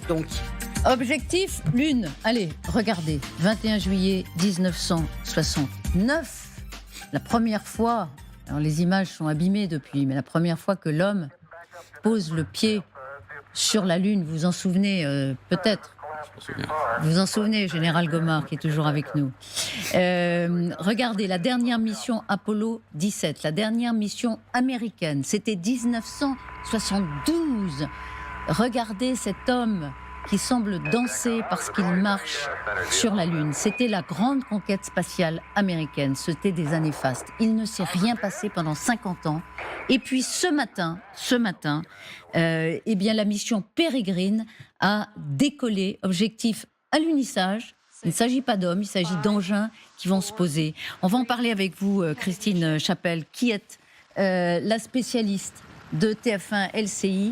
Donc, Objectif Lune. Allez, regardez. 21 juillet 1969. La première fois, alors les images sont abîmées depuis, mais la première fois que l'homme pose le pied sur la Lune, vous vous en souvenez peut-être. Vous vous en souvenez, Général Gomard, qui est toujours avec nous. Regardez, la dernière mission Apollo 17, la dernière mission américaine, c'était 1972. Regardez cet homme qui semble danser parce qu'il marche sur la Lune. C'était la grande conquête spatiale américaine. C'était des années fastes. Il ne s'est rien passé pendant 50 ans. Et puis ce matin, eh bien, la mission Peregrine a décollé. Objectif alunissage. Il ne s'agit pas d'hommes, il s'agit d'engins qui vont se poser. On va en parler avec vous, Christine Chapelle, qui est la spécialiste de TF1 LCI,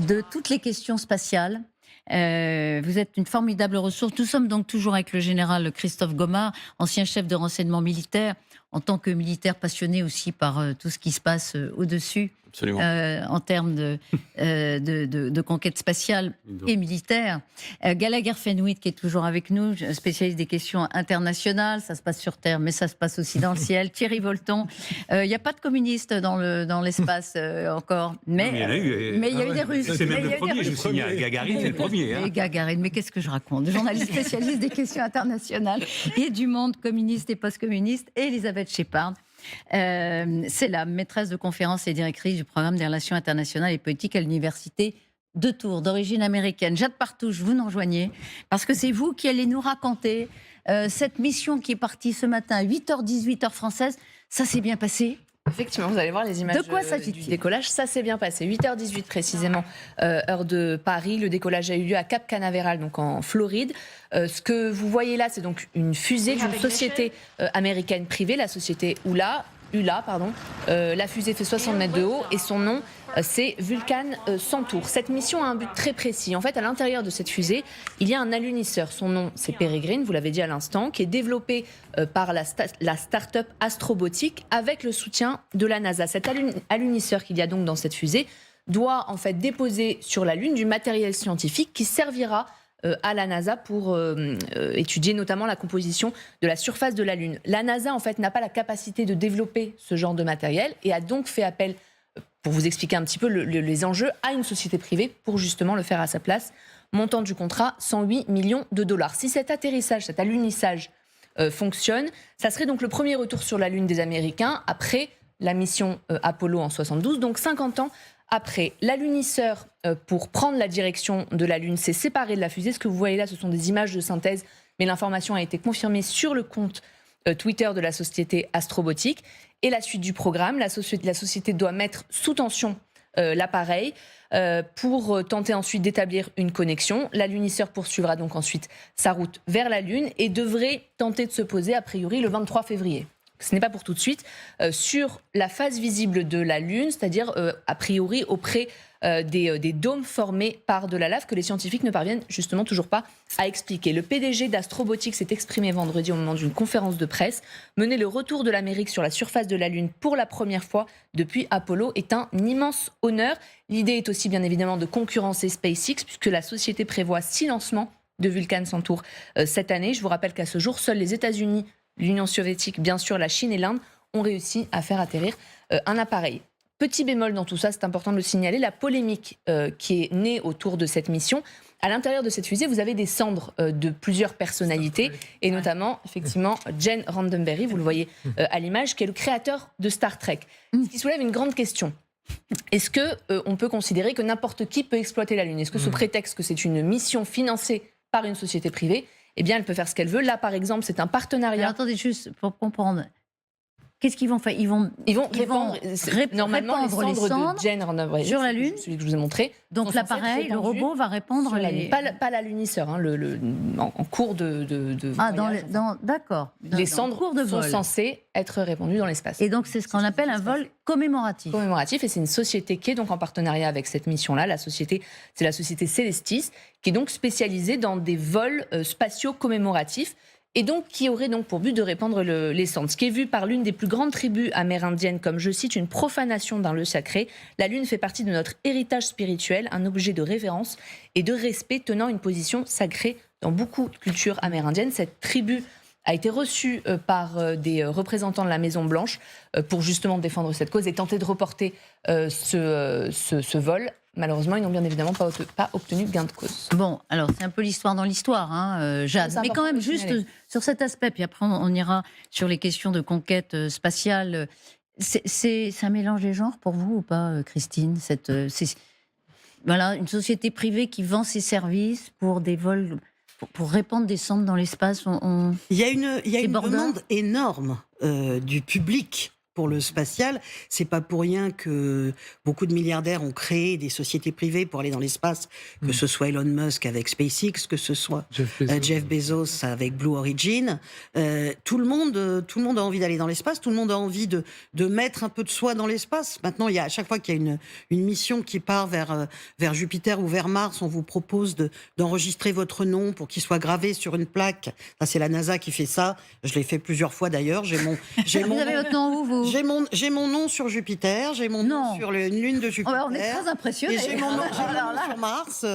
de toutes les questions spatiales. Vous êtes une formidable ressource. Nous sommes donc toujours avec le général Christophe Gomard, ancien chef de renseignement militaire, en tant que militaire passionné aussi par tout ce qui se passe au-dessus, en termes de conquête spatiale et militaire. Gallagher Fenwick qui est toujours avec nous, spécialiste des questions internationales. Ça se passe sur Terre, mais ça se passe aussi dans le ciel. Thierry Volton. Il n'y a pas de communistes dans l'espace encore. Mais il y a eu des Russes. C'est même le premier, je vous signale. Gagarine, c'est le premier. Et Gagarine, mais qu'est-ce que je raconte? Journaliste spécialiste des questions internationales et du monde communiste et post-communiste. Et Elisabeth Shepard. C'est la maîtresse de conférences et directrice du programme des relations internationales et politiques à l'université de Tours, d'origine américaine. Jade Partouche, vous nous rejoignez, parce que c'est vous qui allez nous raconter cette mission qui est partie ce matin à 8h, 18h française. Ça s'est bien passé? Effectivement, vous allez voir les images de quoi s'agit-il du décollage. Ça s'est bien passé. 8h18 précisément, heure de Paris. Le décollage a eu lieu à Cap Canaveral, donc en Floride. Ce que vous voyez là, c'est donc une fusée d'une société américaine privée, la société ULA. La fusée fait 60 mètres de haut et son nom, c'est Vulcan Centaur. Cette mission a un but très précis. En fait, à l'intérieur de cette fusée, il y a un alunisseur. Son nom, c'est Peregrine, vous l'avez dit à l'instant, qui est développé par la start-up Astrobotic avec le soutien de la NASA. Cet alunisseur qu'il y a donc dans cette fusée doit en fait déposer sur la Lune du matériel scientifique qui servira à la NASA pour étudier notamment la composition de la surface de la Lune. La NASA, en fait, n'a pas la capacité de développer ce genre de matériel et a donc fait appel, pour vous expliquer un petit peu les enjeux, à une société privée pour justement le faire à sa place. Montant du contrat, 108 millions de dollars. Si cet atterrissage, cet alunissage fonctionne, ça serait donc le premier retour sur la Lune des Américains après la mission Apollo en 72, donc 50 ans après. L'alunisseur, pour prendre la direction de la Lune, s'est séparé de la fusée. Ce que vous voyez là, ce sont des images de synthèse, mais l'information a été confirmée sur le compte Twitter de la société Astrobotic. Et la suite du programme, la société doit mettre sous tension l'appareil pour tenter ensuite d'établir une connexion. L'alunisseur poursuivra donc ensuite sa route vers la Lune et devrait tenter de se poser a priori le 23 février. Ce n'est pas pour tout de suite, sur la face visible de la Lune, c'est-à-dire a priori auprès des dômes formés par de la lave que les scientifiques ne parviennent justement toujours pas à expliquer. Le PDG d'Astrobotic s'est exprimé vendredi au moment d'une conférence de presse. Mener le retour de l'Amérique sur la surface de la Lune pour la première fois depuis Apollo est un immense honneur. L'idée est aussi bien évidemment de concurrencer SpaceX puisque la société prévoit 6 lancements de Vulcan Centaur cette année. Je vous rappelle qu'à ce jour, seuls les États-Unis, l'Union soviétique, bien sûr, la Chine et l'Inde ont réussi à faire atterrir un appareil. Petit bémol dans tout ça, c'est important de le signaler, la polémique qui est née autour de cette mission. À l'intérieur de cette fusée, vous avez des cendres de plusieurs personnalités, et notamment, effectivement, Gene Roddenberry, vous le voyez à l'image, qui est le créateur de Star Trek. Ce qui soulève une grande question. Est-ce qu'on peut considérer que n'importe qui peut exploiter la Lune? Est-ce que sous prétexte que c'est une mission financée par une société privée, eh bien, elle peut faire ce qu'elle veut. Là, par exemple, c'est un partenariat. Alors, attendez, juste pour comprendre. Qu'est-ce qu'ils vont faire? Ils vont répandre normalement les cendres de Gene Roddenberry sur la Lune, celui que je vous ai montré. Donc l'appareil, le robot va répandre les... Pas l'alunisseur, hein, en cours de d'accord. Les cendres sont censées être répandues dans l'espace. Et donc c'est ce qu'on appelle un vol commémoratif. Commémoratif, et c'est une société qui est donc en partenariat avec cette mission-là. C'est la société Celestis, qui est donc spécialisée dans des vols spatiaux commémoratifs. et donc qui aurait donc pour but de répandre les cendres. Ce qui est vu par l'une des plus grandes tribus amérindiennes comme, je cite, une profanation d'un lieu sacré. La Lune fait partie de notre héritage spirituel, un objet de révérence et de respect tenant une position sacrée dans beaucoup de cultures amérindiennes. Cette tribu a été reçue par des représentants de la Maison-Blanche pour justement défendre cette cause et tenter de reporter ce vol. Malheureusement, ils n'ont bien évidemment pas obtenu gain de cause. Bon, alors c'est un peu l'histoire dans l'histoire, hein, Jade. Mais quand même, juste sur cet aspect, puis après on ira sur les questions de conquête spatiale. C'est un mélange des genres pour vous ou pas, Christine? Voilà, une société privée qui vend ses services pour des vols, pour répandre des sondes dans l'espace. Il y a une demande énorme du public pour le spatial. C'est pas pour rien que beaucoup de milliardaires ont créé des sociétés privées pour aller dans l'espace, que ce soit Elon Musk avec SpaceX, que ce soit Jeff Bezos avec Blue Origin. Tout le monde a envie d'aller dans l'espace, tout le monde a envie de mettre un peu de soi dans l'espace. Maintenant, à chaque fois qu'il y a une mission qui part vers Jupiter ou vers Mars, on vous propose d'enregistrer votre nom pour qu'il soit gravé sur une plaque. Ça, c'est la NASA qui fait ça. Je l'ai fait plusieurs fois d'ailleurs. Vous avez votre nom où, vous? J'ai mon nom sur Jupiter, j'ai mon nom sur une lune de Jupiter. On est très impressionnés. Et j'ai mon nom sur Mars.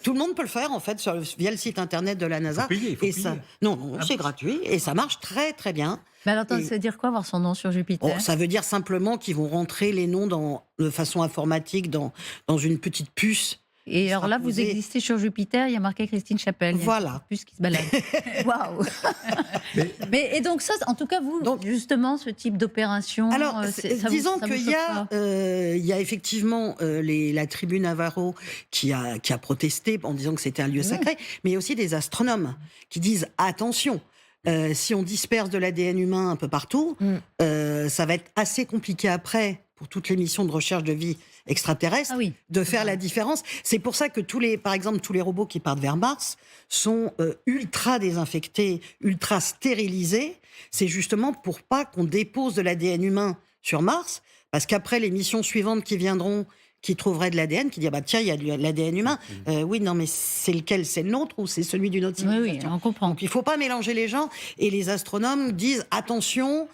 Tout le monde peut le faire en fait via le site internet de la NASA. Il faut payer. Ça, non, c'est gratuit et ça marche très très bien. Mais alors, ça veut dire quoi avoir son nom sur Jupiter? Ça veut dire simplement qu'ils vont rentrer les noms de façon informatique dans une petite puce. Et alors là, vous existez sur Jupiter, il y a marqué Christine Chapelle. Voilà. Une puce qui se balade. Waouh. Et donc ça, en tout cas, vous, justement, ce type d'opération... Alors, disons qu'il y a effectivement la tribu Navarro qui a protesté en disant que c'était un lieu sacré, mais il y a aussi des astronomes qui disent « attention ». Si on disperse de l'ADN humain un peu partout, ça va être assez compliqué après, pour toutes les missions de recherche de vie extraterrestre, de faire la différence. C'est pour ça que par exemple, tous les robots qui partent vers Mars sont ultra désinfectés, ultra stérilisés. C'est justement pour pas qu'on dépose de l'ADN humain sur Mars, parce qu'après, les missions suivantes qui viendront, qui trouveraient de l'ADN, qui disent tiens, il y a de l'ADN humain. Oui, non, mais c'est lequel? C'est le nôtre ou c'est celui d'une autre civilisation? Oui, on comprend. Donc il ne faut pas mélanger les gens. Et les astronomes disent attention,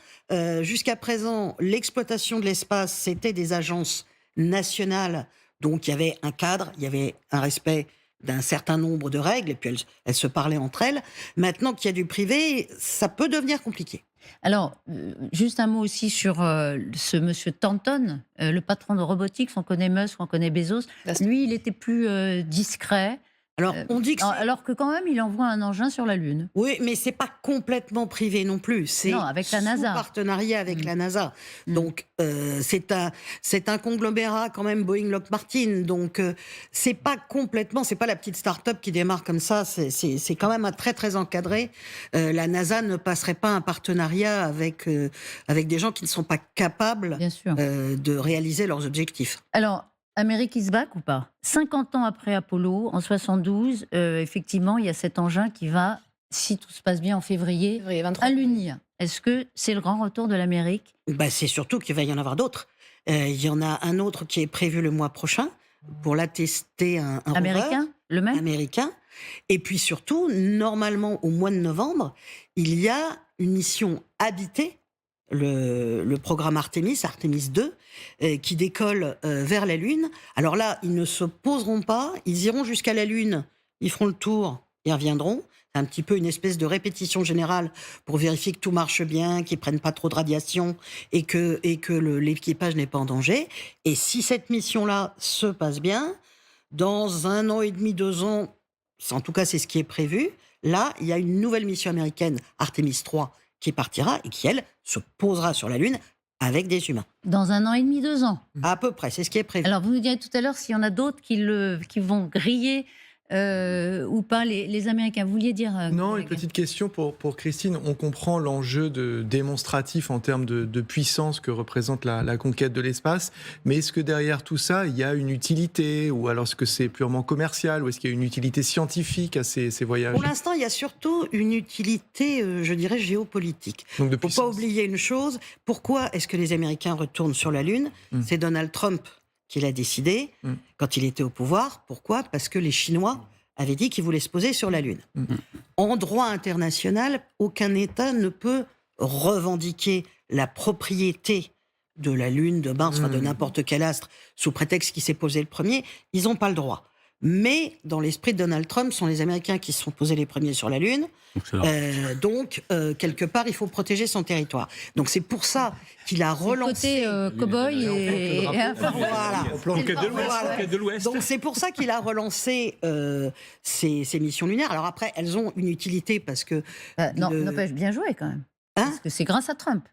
jusqu'à présent, l'exploitation de l'espace, c'était des agences nationales. Donc il y avait un cadre, il y avait un respect d'un certain nombre de règles, et puis elles se parlaient entre elles. Maintenant qu'il y a du privé, ça peut devenir compliqué. Alors, juste un mot aussi sur ce monsieur Thornton, le patron de robotique. On connaît Musk, on connaît Bezos. Lui, il était plus discret. Alors, on dit que alors que quand même, il envoie un engin sur la Lune. Oui, mais c'est pas complètement privé non plus. C'est avec la NASA. Sous partenariat avec la NASA. Donc, c'est un conglomérat quand même Boeing-Lockheed Martin. Donc, c'est pas la petite start-up qui démarre comme ça. C'est quand même très très encadré. La NASA ne passerait pas un partenariat avec des gens qui ne sont pas capables de réaliser leurs objectifs. Alors, Amérique is back ou pas? 50 ans après Apollo, en 72, effectivement, il y a cet engin qui va, si tout se passe bien en février 23. Allunir. Est-ce que c'est le grand retour de l'Amérique? C'est surtout qu'il va y en avoir d'autres. Il y en a un autre qui est prévu le mois prochain pour l'attester un américain, rover, le même américain. Et puis surtout, normalement, au mois de novembre, il y a une mission habitée, le programme Artemis 2, qui décolle vers la Lune. Alors là, ils ne se poseront pas, ils iront jusqu'à la Lune, ils feront le tour, ils reviendront. C'est un petit peu une espèce de répétition générale pour vérifier que tout marche bien, qu'ils ne prennent pas trop de radiation et que l'équipage n'est pas en danger. Et si cette mission-là se passe bien, dans 1 an et demi, 2 ans, en tout cas c'est ce qui est prévu, là, il y a une nouvelle mission américaine, Artemis 3, qui partira et qui, elle, se posera sur la Lune avec des humains. Dans 1 an et demi, 2 ans. À peu près, c'est ce qui est prévu. Alors, vous nous direz tout à l'heure s'il y en a d'autres qui vont griller ou pas les Américains. Vous vouliez dire Non, une petite question pour Christine. On comprend l'enjeu démonstratif en termes de puissance que représente la conquête de l'espace, mais est-ce que derrière tout ça, il y a une utilité, ou alors est-ce que c'est purement commercial, ou est-ce qu'il y a une utilité scientifique à ces voyages? Pour l'instant, il y a surtout une utilité, je dirais, géopolitique. Il ne faut pas oublier une chose, pourquoi est-ce que les Américains retournent sur la Lune? C'est Donald Trump qui l'a décidé quand il était au pouvoir. Pourquoi? Parce que les Chinois avait dit qu'il voulait se poser sur la Lune. En droit international, aucun État ne peut revendiquer la propriété de la Lune, de Mars, enfin de n'importe quel astre, sous prétexte qu'il s'est posé le premier. Ils n'ont pas le droit. Mais dans l'esprit de Donald Trump, ce sont les Américains qui se sont posés les premiers sur la Lune. Donc, quelque part, il faut protéger son territoire. Donc, c'est pour ça qu'il a relancé... Côté cow-boy et Voilà. Conquête de l'Ouest. Donc, c'est pour ça qu'il a relancé ces missions lunaires. Alors après, elles ont une utilité parce que... N'empêche, bien joué quand même. Parce que c'est grâce à Trump.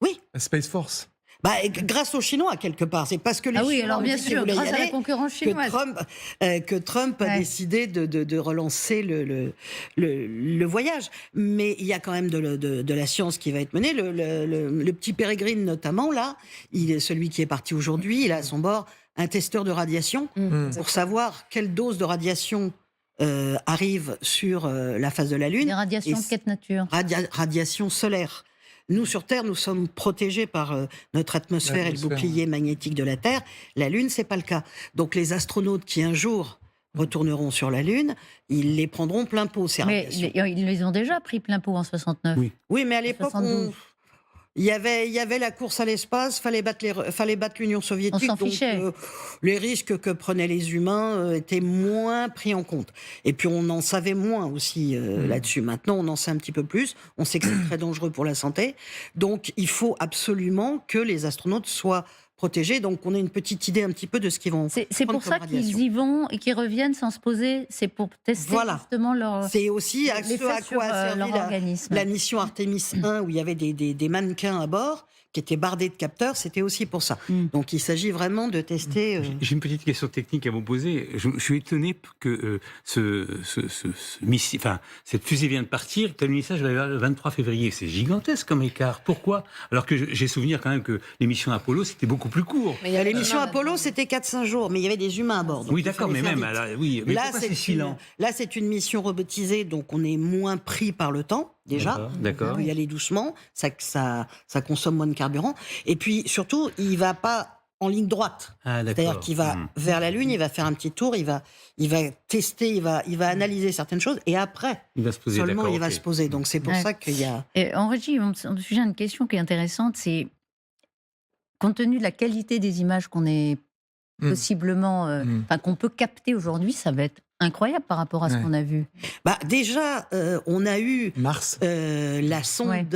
Oui. Space Force. Grâce aux Chinois, quelque part. C'est parce que les oui, Chinois alors bien ont dit qu'ils sûr, voulaient y grâce à la aller concurrence chinoise. que Trump a décidé de relancer le voyage. Mais il y a quand même de la science qui va être menée. Le petit Peregrine, notamment, là, celui qui est parti aujourd'hui, il a à son bord un testeur de radiation pour savoir quelle dose de radiation arrive sur la face de la Lune. Des radiations de quelle nature? Radiation solaire. Nous, sur Terre, nous sommes protégés par notre atmosphère et le bouclier magnétique de la Terre. La Lune, c'est pas le cas. Donc, les astronautes qui, un jour, retourneront sur la Lune, ils les prendront plein pot, ces radiations. Mais ils les ont déjà pris plein pot en 69. Oui, mais à l'époque, 72. il y avait la course à l'espace, fallait battre l'Union soviétique. On s'en donc, fichait. Les risques que prenaient les humains étaient moins pris en compte. Et puis on en savait moins aussi là-dessus. Maintenant, on en sait un petit peu plus. On sait que c'est très dangereux pour la santé. Donc, il faut absolument que les astronautes soient protégés. Donc, on a une petite idée un petit peu de ce qu'ils vont C'est prendre pour ça comme qu'ils radiation. y vont et qu'ils reviennent sans se poser. C'est pour tester justement leur. C'est aussi à l'effet ce à sur, quoi a servi leur organisme. la mission Artemis 1, où il y avait des mannequins à bord qui étaient bardés de capteurs. C'était aussi pour ça. Donc il s'agit vraiment de tester... J'ai une petite question technique à vous poser. Je suis étonné que cette fusée vient de partir, que le message va le 23 février. C'est gigantesque comme écart. Pourquoi? Alors que j'ai souvenir quand même que l'émission Apollo, c'était beaucoup plus court. Mais l'émission Apollo, c'était 4-5 jours, mais il y avait des humains à bord. Oui, d'accord, mais même... mais là, pourquoi c'est si lent? Là, c'est une mission robotisée, donc on est moins pris par le temps, déjà. D'accord. On peut y aller doucement, ça consomme moins de carburant. Et puis, surtout, il ne va pas en ligne droite. C'est-à-dire qu'il va vers la Lune, il va faire un petit tour, il va tester, il va analyser certaines choses, et après, il va se poser, seulement il va se poser. Donc c'est pour ça qu'il y a... Et en régie, on me sujet à une question qui est intéressante, c'est, compte tenu de la qualité des images qu'on est possiblement... qu'on peut capter aujourd'hui, ça va être incroyable par rapport à ce qu'on a vu. Déjà, on a eu Mars. la sonde,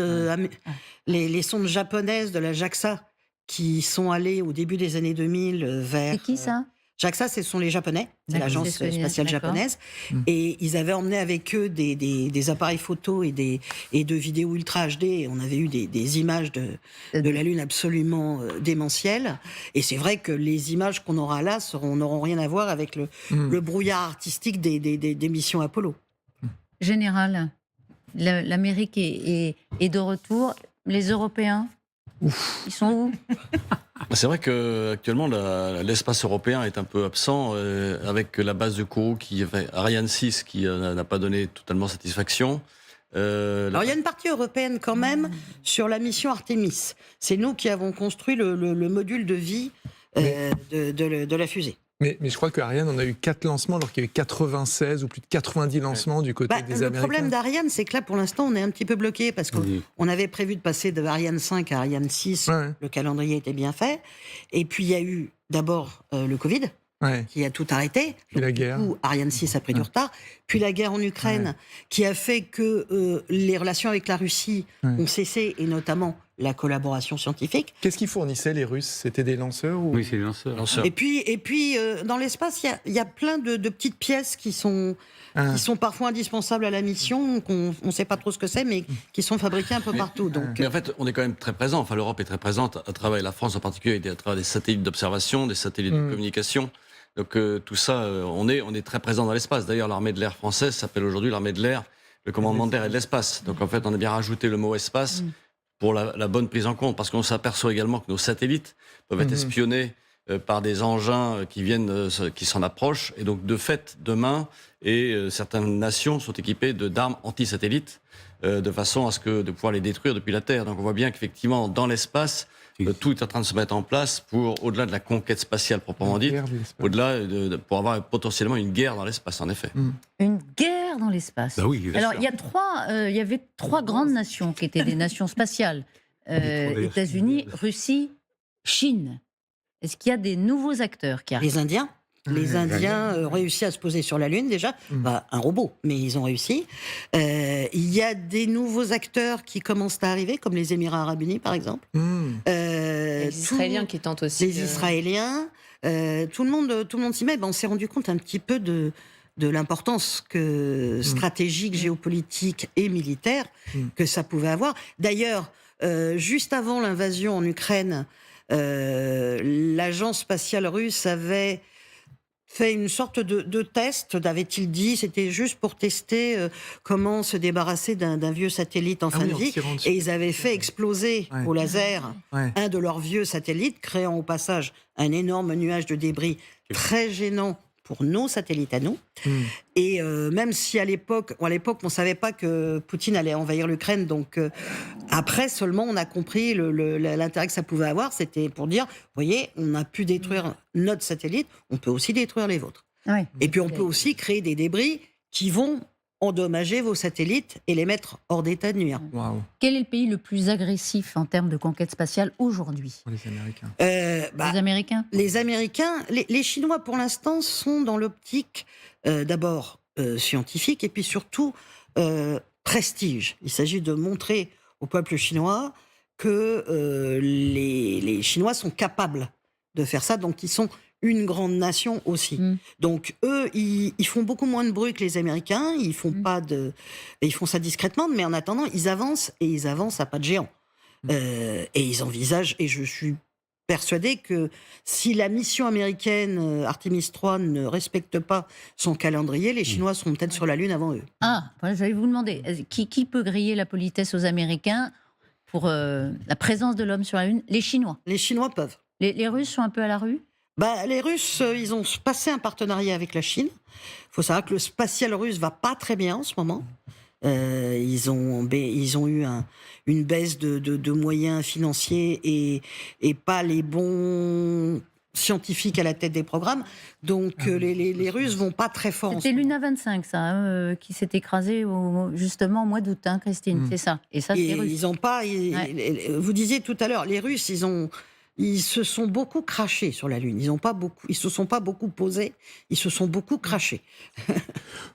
les sondes japonaises de la JAXA qui sont allées au début des années 2000 vers... C'est qui ça? JAXA, ce sont les Japonais, c'est l'agence spatiale japonaise. Et ils avaient emmené avec eux des appareils photo et de vidéos ultra HD. On avait eu des images de la Lune absolument démentielles. Et c'est vrai que les images qu'on aura là n'auront rien à voir avec le brouillard artistique des missions Apollo. Général, l'Amérique est de retour. Les Européens, ils sont où? C'est vrai qu'actuellement, l'espace européen est un peu absent, avec la base de Kourou, Ariane 6, qui n'a pas donné totalement satisfaction. Alors, il y a une partie européenne quand même sur la mission Artemis. C'est nous qui avons construit le module de vie de la fusée. Mais je crois qu'Ariane, on a eu 4 lancements, alors qu'il y a eu 96 ou plus de 90 lancements du côté des Américains. Le problème d'Ariane, c'est que là, pour l'instant, on est un petit peu bloqué, parce qu'on avait prévu de passer de Ariane 5 à Ariane 6. Le calendrier était bien fait. Et puis, il y a eu d'abord le Covid, qui a tout arrêté. Puis la guerre. Du coup, Ariane 6 a pris du retard. Puis la guerre en Ukraine, qui a fait que les relations avec la Russie ont cessé, et notamment la collaboration scientifique. Qu'est-ce qu'ils fournissaient, les Russes? C'était des lanceurs ou... Oui, c'est des lanceurs. Et puis dans l'espace, il y a plein de petites pièces qui sont parfois indispensables à la mission, qu'on ne sait pas trop ce que c'est, mais qui sont fabriquées un peu partout. Donc, mais en fait, on est quand même très présent. Enfin, l'Europe est très présente à travers la France en particulier, à travers des satellites d'observation, des satellites de communication. Donc tout ça, on est très présent dans l'espace. D'ailleurs, l'armée de l'air française s'appelle aujourd'hui l'armée de l'air, le commandement de l'air et de l'espace. Donc en fait, on a bien rajouté le mot espace pour la bonne prise en compte, parce qu'on s'aperçoit également que nos satellites peuvent être espionnés par des engins qui s'en approchent. Et donc, de fait, demain, certaines nations sont équipées d'armes anti-satellites, de façon à de pouvoir les détruire depuis la Terre. Donc, on voit bien qu'effectivement, dans l'espace, tout est en train de se mettre en place pour, au-delà de la conquête spatiale proprement dite, au-delà pour avoir potentiellement une guerre dans l'espace, en effet. Une guerre dans l'espace. Bah oui, bien Alors, sûr. il y avait 3 grandes nations qui étaient des nations spatiales. États-Unis, Russie, Chine. Est-ce qu'il y a des nouveaux acteurs qui arrivent? Les Indiens. Les Indiens ont réussi à se poser sur la Lune déjà. Bah, un robot, mais ils ont réussi. Il y a des nouveaux acteurs qui commencent à arriver, comme les Émirats Arabes Unis, par exemple. Les Israéliens qui tentent aussi. Les Israéliens. Tout le monde s'y met. Ben, on s'est rendu compte un petit peu de l'importance stratégique, géopolitique et militaire que ça pouvait avoir. D'ailleurs, juste avant l'invasion en Ukraine, l'agence spatiale russe avait fait une sorte de test, avait-il dit, c'était juste pour tester comment se débarrasser d'un vieux satellite en fin de vie. Et ils avaient fait exploser au laser un de leurs vieux satellites, créant au passage un énorme nuage de débris très gênant pour nos satellites à nous. Et même si à l'époque, on ne savait pas que Poutine allait envahir l'Ukraine, donc après seulement on a compris l'intérêt que ça pouvait avoir, c'était pour dire, vous voyez, on a pu détruire notre satellite, on peut aussi détruire les vôtres. Ouais. Et puis on peut aussi créer des débris qui vont endommager vos satellites et les mettre hors d'état de nuire. Waouh, Quel est le pays le plus agressif en termes de conquête spatiale aujourd'hui? les Américains. Les Américains? Les Américains, les Chinois pour l'instant sont dans l'optique d'abord scientifique et puis surtout prestige. Il s'agit de montrer au peuple chinois que les Chinois sont capables de faire ça, donc ils sont une grande nation aussi. Donc eux, ils font beaucoup moins de bruit que les Américains, ils font ça discrètement, mais en attendant, ils avancent à pas de géant. Et ils envisagent, et je suis persuadé que si la mission américaine Artemis 3 ne respecte pas son calendrier, les Chinois seront peut-être sur la Lune avant eux. Ah, voilà, j'allais vous demander, qui peut griller la politesse aux Américains pour la présence de l'homme sur la Lune? Les Chinois. Les Chinois peuvent. Les Russes sont un peu à la rue? Les Russes, ils ont passé un partenariat avec la Chine. Il faut savoir que le spatial russe va pas très bien en ce moment. Ils ont eu une baisse de moyens financiers et pas les bons scientifiques à la tête des programmes. Donc les Russes vont pas très fort. C'était Luna 25, ça, qui s'est écrasé justement au mois d'août, hein, Christine, c'est ça. Et ça, c'est russe. Ils ont pas. Vous disiez tout à l'heure, les Russes, ils se sont beaucoup crachés sur la Lune. Ils se sont pas beaucoup posés. Ils se sont beaucoup crachés.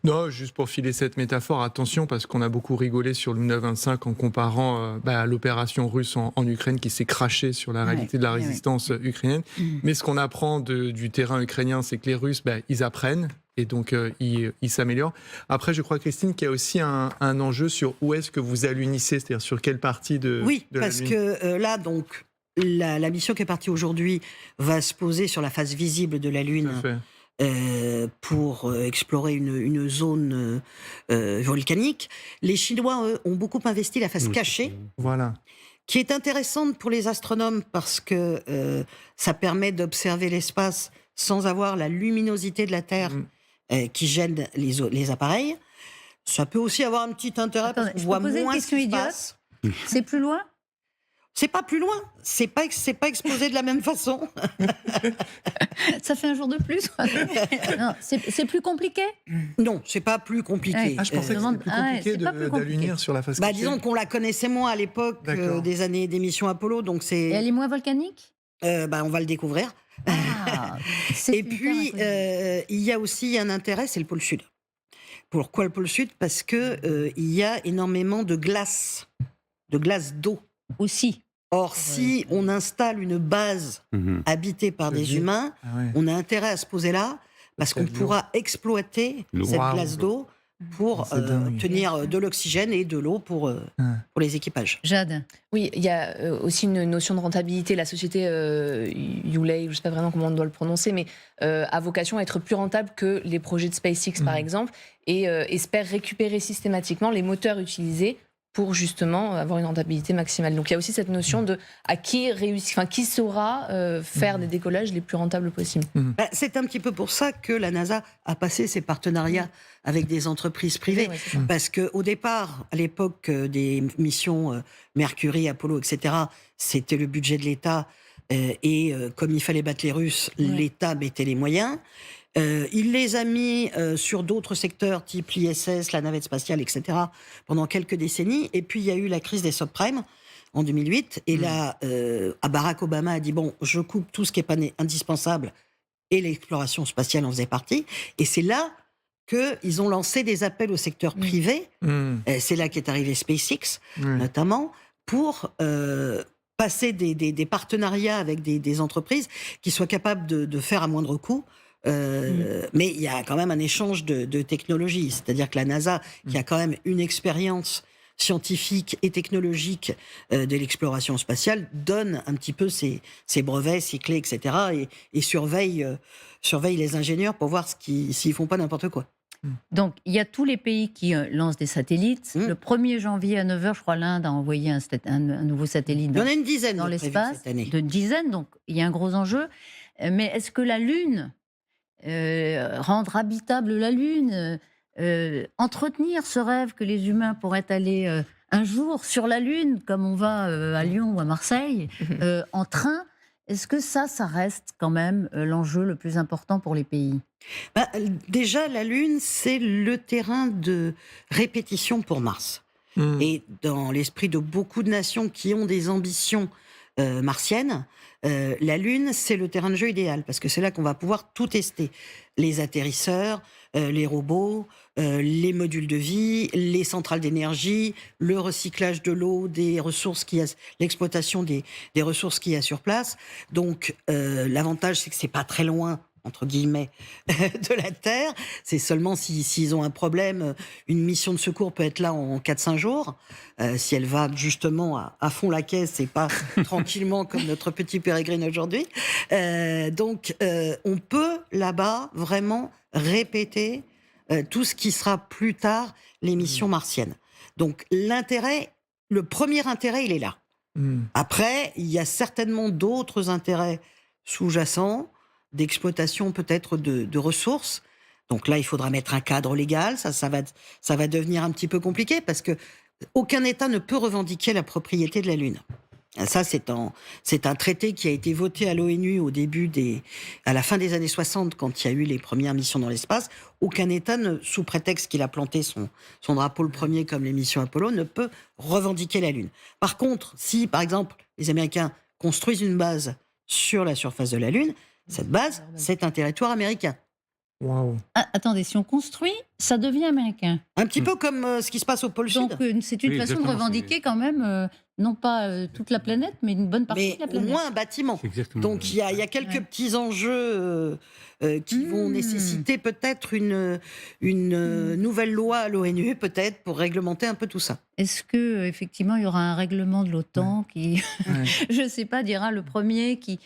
Non, juste pour filer cette métaphore, attention, parce qu'on a beaucoup rigolé sur Luna 25 en comparant l'opération russe en Ukraine qui s'est crachée sur la réalité de la résistance ukrainienne. Mais ce qu'on apprend du terrain ukrainien, c'est que les Russes, ils apprennent. Et donc, ils s'améliorent. Après, je crois, Christine, qu'il y a aussi un enjeu sur où est-ce que vous allunissez, c'est-à-dire sur quelle partie de la Lune. Oui, parce que là, donc, la mission qui est partie aujourd'hui va se poser sur la face visible de la Lune pour explorer une zone volcanique. Les Chinois, eux, ont beaucoup investi la face cachée, qui est intéressante pour les astronomes parce que ça permet d'observer l'espace sans avoir la luminosité de la Terre qui gêne les appareils. Ça peut aussi avoir un petit intérêt parce qu'on voit moins ce qui se passe. C'est plus loin? C'est pas plus loin, c'est pas exposé de la même façon. Ça fait un jour de plus. Non, c'est plus compliqué? Non, c'est pas plus compliqué. Je pensais que c'était plus compliqué d'allunir sur la face cachée. Disons qu'on la connaissait moins à l'époque des années des missions Apollo, donc c'est. Et elle est moins volcanique? On va le découvrir. Et puis il y a aussi un intérêt, c'est le pôle Sud. Pourquoi le pôle Sud? Parce que il y a énormément de glace d'eau aussi. Or, si on installe une base habitée par des humains, on a intérêt à se poser là, parce qu'on pourra exploiter cette glace d'eau pour tenir de l'oxygène et de l'eau pour les équipages. Jade. Oui, il y a aussi une notion de rentabilité. La société Yulei, je ne sais pas vraiment comment on doit le prononcer, mais a vocation à être plus rentable que les projets de SpaceX, par exemple, et espère récupérer systématiquement les moteurs utilisés pour justement avoir une rentabilité maximale. Donc il y a aussi cette notion de à qui qui saura faire des décollages les plus rentables possibles. C'est un petit peu pour ça que la NASA a passé ses partenariats avec des entreprises privées. Ouais, Parce qu'au départ, à l'époque des missions Mercury, Apollo, etc., c'était le budget de l'État. Et comme il fallait battre les Russes, l'État mettait les moyens. Il les a mis sur d'autres secteurs, type l'ISS, la navette spatiale, etc., pendant quelques décennies. Et puis, il y a eu la crise des subprimes en 2008. Et là, Barack Obama a dit, bon, je coupe tout ce qui n'est pas indispensable. Et l'exploration spatiale en faisait partie. Et c'est là qu'ils ont lancé des appels au secteur privé. C'est là qu'est arrivé SpaceX, notamment, pour passer des partenariats avec des entreprises qui soient capables de faire à moindre coût. Mais il y a quand même un échange de technologies. C'est-à-dire que la NASA, qui a quand même une expérience scientifique et technologique de l'exploration spatiale, donne un petit peu ses brevets, ses clés, etc. et surveille les ingénieurs pour voir s'ils font pas n'importe quoi. Donc, il y a tous les pays qui lancent des satellites. Le 1er janvier à 9h, je crois, l'Inde a envoyé un nouveau satellite Il y en a une dizaine dans l'espace. cette année. De dizaines, donc il y a un gros enjeu. Mais est-ce que la Lune, rendre habitable la Lune, entretenir ce rêve que les humains pourraient aller un jour sur la Lune, comme on va à Lyon ou à Marseille, en train, est-ce que ça reste quand même l'enjeu le plus important pour les pays ? Déjà, la Lune, c'est le terrain de répétition pour Mars. Et dans l'esprit de beaucoup de nations qui ont des ambitions martiennes, la Lune, c'est le terrain de jeu idéal, parce que c'est là qu'on va pouvoir tout tester. Les atterrisseurs, les robots, les modules de vie, les centrales d'énergie, le recyclage de l'eau, des ressources l'exploitation des ressources qu'il y a sur place. Donc, l'avantage, c'est que c'est pas très loin, entre guillemets, de la Terre. C'est seulement s'ils ont un problème, une mission de secours peut être là en 4-5 jours. Si elle va justement à fond la caisse et pas tranquillement comme notre petit Pérégrine aujourd'hui. Donc, on peut là-bas vraiment répéter tout ce qui sera plus tard les missions martiennes. Donc, le premier intérêt, il est là. Après, il y a certainement d'autres intérêts sous-jacents, d'exploitation peut-être de ressources. Donc là, il faudra mettre un cadre légal. Ça va devenir un petit peu compliqué parce que aucun État ne peut revendiquer la propriété de la Lune. Ça, c'est un traité qui a été voté à l'ONU à la fin des années 60, quand il y a eu les premières missions dans l'espace. Aucun État, sous prétexte qu'il a planté son drapeau le premier comme les missions Apollo, ne peut revendiquer la Lune. Par contre, si, par exemple, les Américains construisent une base sur la surface de la Lune, cette base, c'est un territoire américain. Waouh. Attendez, si on construit, ça devient américain. Un petit peu comme ce qui se passe au pôle Donc, Sud. c'est une Oui, façon de exactement, revendiquer quand même, non pas toute la planète, mais une bonne partie Mais de la au planète. moins un bâtiment. C'est exactement Donc il y a quelques petits enjeux qui vont nécessiter peut-être une nouvelle loi à l'ONU, peut-être, pour réglementer un peu tout ça. Est-ce que effectivement il y aura un règlement de l'OTAN qui, je ne sais pas, dira le premier qui...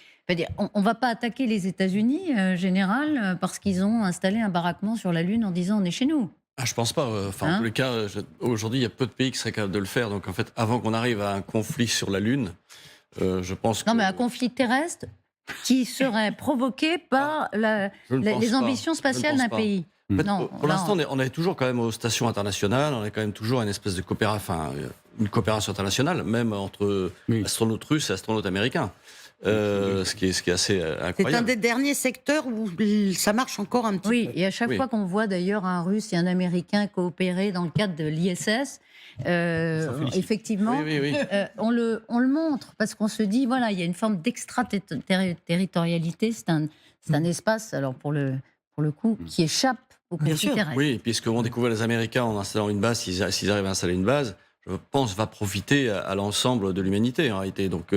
On ne va pas attaquer les États-Unis, général, parce qu'ils ont installé un baraquement sur la Lune en disant on est chez nous. Je pense pas. En tous les cas, aujourd'hui, il y a peu de pays qui seraient capables de le faire. Donc, en fait, avant qu'on arrive à un conflit sur la Lune, je pense que... Non, mais un conflit terrestre qui serait provoqué par les ambitions spatiales d'un pays. En fait, Non, pour l'instant, on est toujours quand même aux stations internationales. On est quand même toujours à une espèce de une coopération internationale, même entre astronautes russes et astronautes américains. Ce qui est assez incroyable. C'est un des derniers secteurs où ça marche encore un petit peu. Oui, et à chaque fois qu'on voit d'ailleurs un Russe et un Américain coopérer dans le cadre de l'ISS, effectivement, on le montre parce qu'on se dit, voilà, il y a une forme d'extraterritorialité. C'est un espace, alors pour le coup, qui échappe au conflit terrestre. Oui, puisque on découvre les Américains en installant une base, s'ils arrivent à installer une base, je pense, va profiter à l'ensemble de l'humanité en réalité. Donc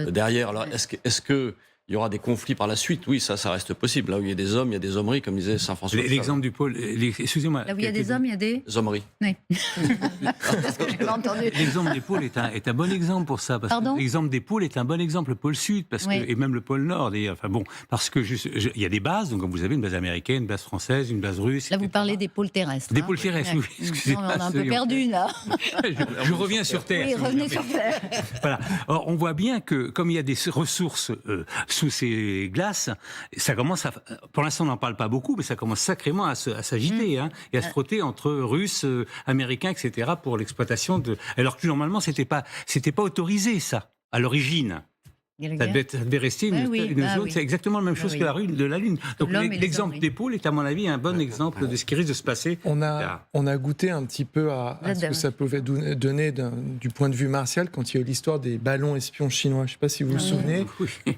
derrière, alors est-ce que il y aura des conflits par la suite. Oui, ça reste possible. Là où il y a des hommes, il y a des hommeries, comme disait Saint-François. L'exemple du pôle, excusez-moi. Là où il y a des hommes, il y a des... Hommeries. Oui. C'est ce que j'avais entendu. L'exemple des pôles est un bon exemple pour ça. Parce Pardon ? que l'exemple des pôles est un bon exemple, le pôle Sud, Oui. et même le pôle Nord, d'ailleurs. Enfin bon, parce que il y a des bases, donc vous avez une base américaine, une base française, une base russe. Là, vous etc. parlez des pôles terrestres. Des hein. pôles terrestres, Ouais. oui. Excusez-moi, On a un peu soyons perdu, là. je reviens sur Terre. Oui, si vous revenez permettez. sur Terre. Voilà. Or, on voit bien que, comme il y a des ressources sous ces glaces, ça commence à. Pour l'instant, on n'en parle pas beaucoup, mais ça commence sacrément à s'agiter et à se frotter entre Russes, Américains, etc. pour l'exploitation de. Alors que normalement, c'était pas autorisé ça à l'origine. Ça devait rester une zone. Oui. C'est exactement la même chose que la Lune. Donc L'homme et les l'exemple hommes, des pôles est à mon avis un bon exemple de ce qui risque de se passer. On a goûté un petit peu à ce que ça pouvait donner du point de vue martial quand il y a eu l'histoire des ballons espions chinois. Je ne sais pas si vous vous souvenez,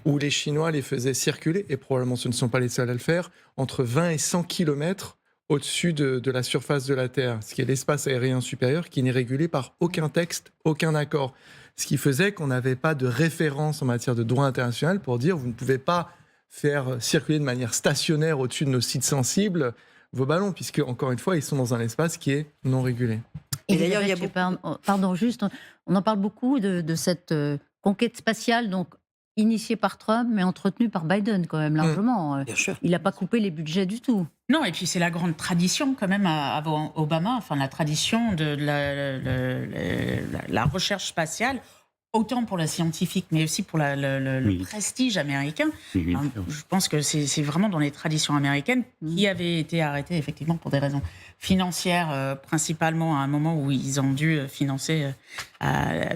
où les Chinois les faisaient circuler, et probablement ce ne sont pas les seuls à le faire, entre 20 et 100 kilomètres au-dessus de la surface de la Terre, ce qui est l'espace aérien supérieur qui n'est régulé par aucun texte, aucun accord. Ce qui faisait qu'on n'avait pas de référence en matière de droit international pour dire vous ne pouvez pas faire circuler de manière stationnaire au-dessus de nos sites sensibles vos ballons, puisque, encore une fois, ils sont dans un espace qui est non régulé. Et d'ailleurs, il y a Pardon, juste, on en parle beaucoup de cette conquête spatiale, donc initiée par Trump, mais entretenue par Biden quand même largement. Bien sûr. Il n'a pas coupé les budgets du tout. Non, et puis c'est la grande tradition quand même avant Obama, enfin la tradition de la recherche spatiale, autant pour la scientifique, mais aussi pour le prestige américain. Alors, je pense que c'est vraiment dans les traditions américaines qui avaient été arrêtées effectivement pour des raisons financières, principalement à un moment où ils ont dû financer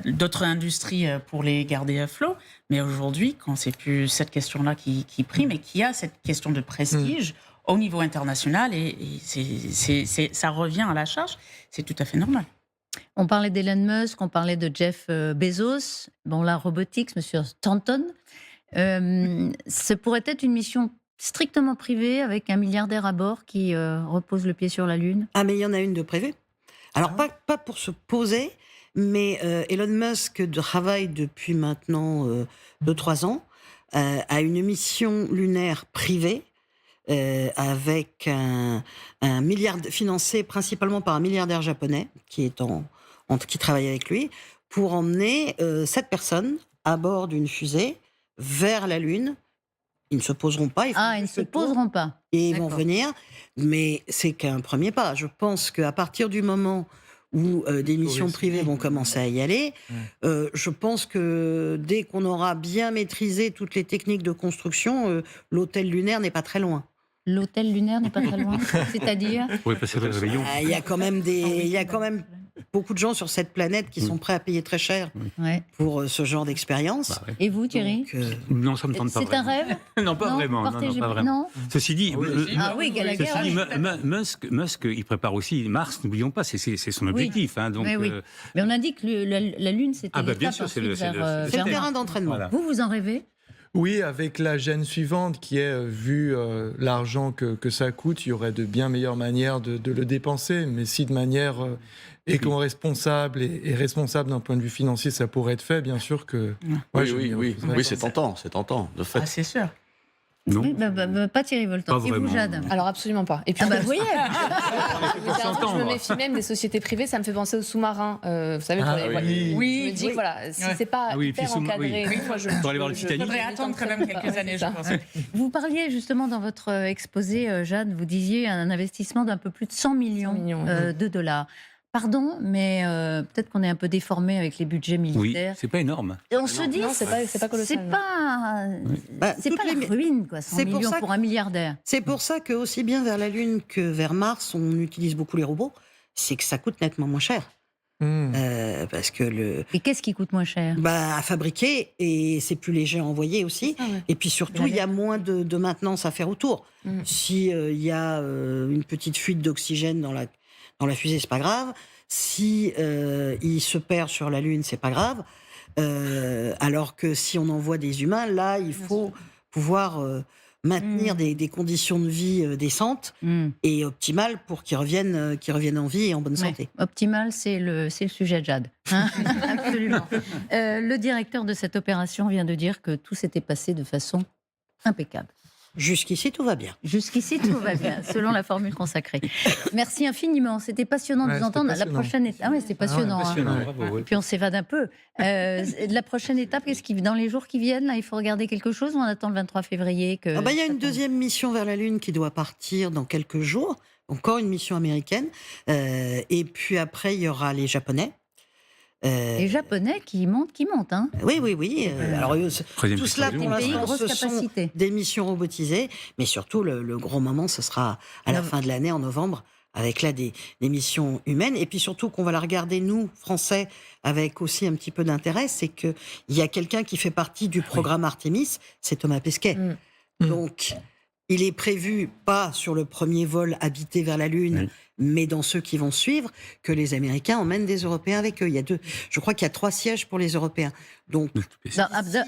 d'autres industries pour les garder à flot. Mais aujourd'hui, quand c'est plus cette question-là qui prime et qu'il y a cette question de prestige au niveau international, et ça revient à la charge, c'est tout à fait normal. On parlait d'Elon Musk, on parlait de Jeff Bezos, bon la robotics, Monsieur Stanton. Ce pourrait être une mission strictement privée avec un milliardaire à bord qui repose le pied sur la Lune. Ah, mais il y en a une de prévue. Alors, pas pour se poser, mais Elon Musk travaille depuis maintenant 2-3 ans à une mission lunaire privée avec un milliard financé principalement par un milliardaire japonais qui travaille avec lui pour emmener 7 personnes à bord d'une fusée vers la Lune. Ils ne se poseront pas. Ils ne se poseront pas. Et ils vont venir, mais c'est qu'un premier pas. Je pense qu'à partir du moment où des missions privées vont commencer à y aller, je pense que dès qu'on aura bien maîtrisé toutes les techniques de construction, l'hôtel lunaire n'est pas très loin. L'hôtel lunaire n'est pas très loin, c'est-à-dire Oui, parce que le réveillon. Il y a quand même beaucoup de gens sur cette planète qui sont prêts à payer très cher pour ce genre d'expérience. Et vous, Thierry? Non, ça me tente pas. C'est un rêve? Non, pas vraiment. Non, pas vraiment. Non. Ceci dit, Gallagher. Musk, il prépare aussi Mars. N'oublions pas, c'est son objectif. Donc, mais on a dit que la Lune, c'était bien sûr, c'est le terrain d'entraînement. Voilà. Vous en rêvez? Oui, avec la gêne suivante qui est, vu l'argent que ça coûte, il y aurait de bien meilleures manières de le dépenser, mais si de manière éco-responsable et responsable d'un point de vue financier, ça pourrait être fait, bien sûr que... Oui, c'est tentant, de fait. Ah, c'est sûr. Non. Oui, pas Thierry Voltan. Pas Et vous, vraiment, Jade? non. Alors absolument pas. Et puis Vous voyez, je me méfie même des sociétés privées, ça me fait penser aux sous-marins. Vous savez, pour les oui. je me dis que voilà, si c'est pas hyper encadré, moi je Pour aller voir le Titanic. Il faudrait attendre quand même quelques années, je pense. vous parliez justement dans votre exposé, Jade, vous disiez un investissement d'un peu plus de 100 millions, de dollars. Pardon, mais peut-être qu'on est un peu déformé avec les budgets Oui, militaires. c'est pas énorme. Et on se dit, non, c'est pas colossal. c'est pas toutes la ruine, quoi, 100 millions pour un milliardaire. C'est pour ça que aussi bien vers la Lune que vers Mars, on utilise beaucoup les robots. C'est que ça coûte nettement moins cher. Parce que Et qu'est-ce qui coûte moins cher? à fabriquer, et c'est plus léger à envoyer aussi. Et puis surtout, il y a moins de maintenance à faire autour. Si il y a une petite fuite d'oxygène dans la fusée, c'est pas grave. Si il se perd sur la Lune, c'est pas grave. Alors que si on envoie des humains, là, il faut pouvoir maintenir des conditions de vie décentes et optimales pour qu'ils reviennent en vie et en bonne santé. Optimal, c'est le sujet de Jade. Hein. Absolument. Le directeur de cette opération vient de dire que tout s'était passé de façon Impeccable. Jusqu'ici, tout va bien. Jusqu'ici, tout va bien, selon la formule consacrée. Merci infiniment. C'était passionnant de vous c'était entendre. La passionnant. prochaine étape. Ah ouais, c'était passionnant. hein. Passionnant, bravo, oui. Puis on s'évade un peu. La prochaine étape, qu'est-ce qui, dans les jours qui viennent, là, il faut regarder quelque chose ou on attend le 23 février que... Il y a une deuxième mission vers la Lune qui doit partir dans quelques jours. Encore une mission américaine. Et puis après, il y aura les Japonais. Les Japonais qui montent. Hein. Oui. Alors, Troisième tout cela, puissance pour du monde. Pays, l'instant, grosse ce sont capacité. des missions robotisées. Mais surtout, le gros moment, ce sera à la fin de l'année, en novembre, avec là des missions humaines. Et puis surtout qu'on va la regarder, nous, Français, avec aussi un petit peu d'intérêt, c'est qu'il y a quelqu'un qui fait partie du programme Artemis, c'est Thomas Pesquet. Donc, il est prévu, pas sur le premier vol habité vers la Lune, mais dans ceux qui vont suivre, que les Américains emmènent des Européens avec eux. Je crois qu'il y a 3 sièges pour les Européens. Donc,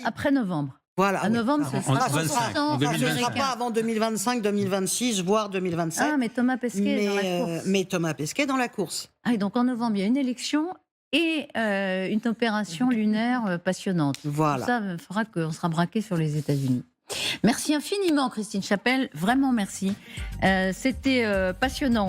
Après novembre. voilà. À novembre, ce sera 25, en 100% Ce ne sera américain. pas avant 2025, 2026, voire 2027. Ah, mais Thomas Pesquet est dans la course. Mais Thomas Pesquet dans la course. Ah, et donc en novembre, il y a une élection et une opération lunaire passionnante. Voilà. Tout ça fera qu'on sera braqué sur les États-Unis. Merci infiniment, Christine Chapelle. Vraiment merci. C'était passionnant.